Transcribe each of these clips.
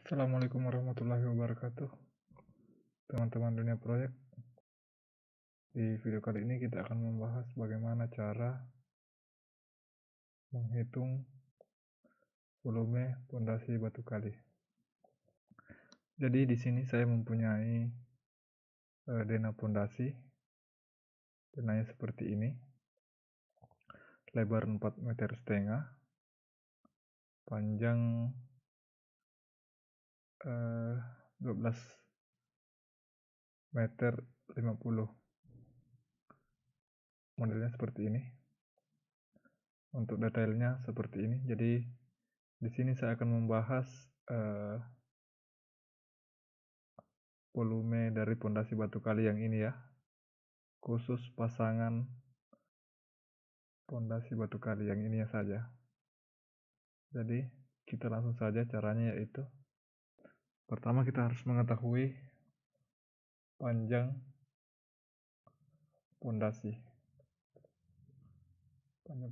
Assalamualaikum warahmatullahi wabarakatuh, teman-teman dunia proyek. Di video kali ini kita akan membahas bagaimana cara menghitung volume pondasi batu kali. Jadi di sini saya mempunyai dena pondasi. Denanya seperti ini. Lebar 4,5 meter, panjang 12 meter 50. Modelnya seperti ini. Untuk detailnya seperti ini. Jadi di sini saya akan membahas volume dari pondasi batu kali yang ini ya, khusus pasangan pondasi batu kali yang ini saja. Jadi kita langsung saja, caranya yaitu pertama kita harus mengetahui panjang pondasi. Panjang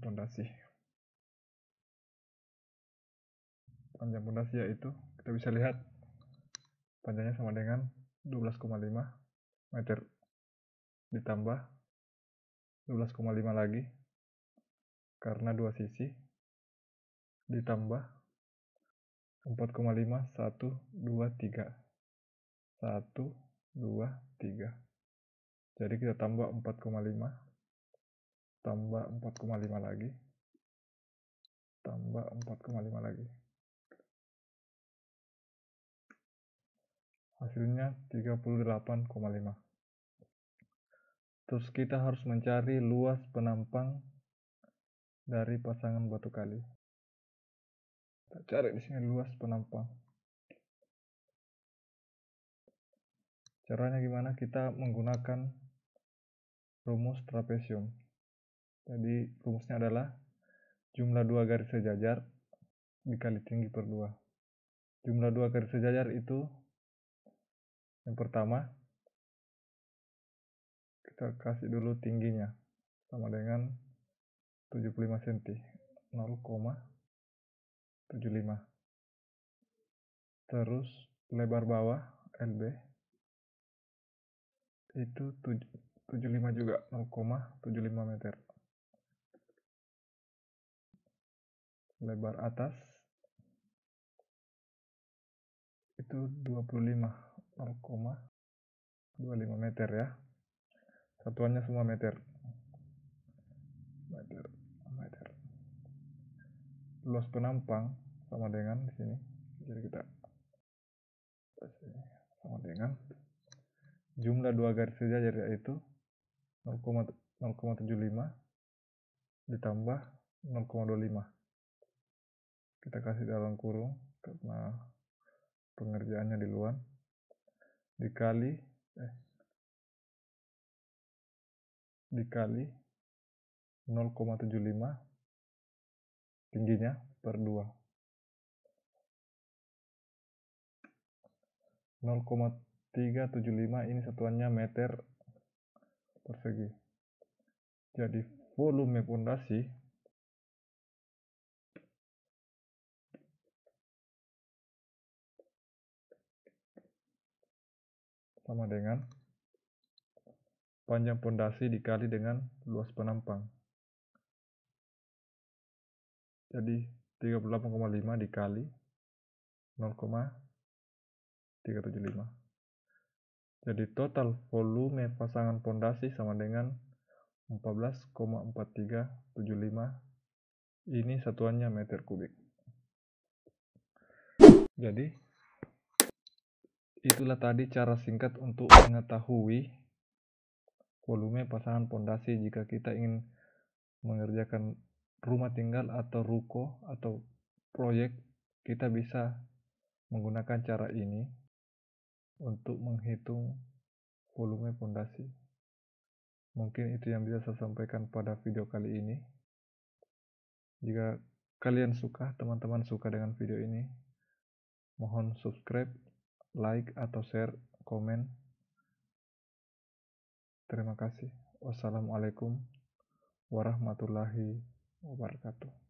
pondasi yaitu kita bisa lihat panjangnya sama dengan 12,5 meter ditambah 12,5 lagi karena dua sisi ditambah 4,5 1 2 3 1 2 3. Jadi kita tambah 4,5 tambah 4,5 lagi tambah 4,5 lagi, hasilnya 38,5. Terus kita harus mencari luas penampang dari pasangan batu kali. Kita cari di sini luas penampang. Caranya gimana? Kita menggunakan rumus trapesium. Jadi rumusnya adalah jumlah dua garis sejajar dikali tinggi per 2. Jumlah dua garis sejajar itu yang pertama kita kasih dulu tingginya sama dengan 75 cm, 0,75. Terus lebar bawah LB itu 75 juga, 0,75 meter. Lebar atas itu 25, 0,25 meter ya. Satuannya semua meter. Luas penampang sama dengan di sini. Jadi kita sama dengan jumlah dua garis sejajar yaitu 0,75 ditambah 0,25. Kita kasih dalam kurung karena pengerjaannya di luar, dikali 0,75 tingginya per 2. 0,375 ini satuannya meter persegi. Jadi volume pondasi sama dengan panjang pondasi dikali dengan luas penampang. Jadi 38,5 dikali 0,375. Jadi total volume pasangan pondasi sama dengan 14,4375. Ini satuannya meter kubik. Jadi itulah tadi cara singkat untuk mengetahui volume pasangan pondasi jika kita ingin mengerjakan rumah tinggal atau ruko atau proyek. Kita bisa menggunakan cara ini untuk menghitung volume pondasi. Mungkin itu yang bisa saya sampaikan pada video kali ini. Jika kalian suka, teman-teman suka dengan video ini, mohon subscribe, like, atau share, komen. Terima kasih. Wassalamualaikum warahmatullahi wabarakatuh.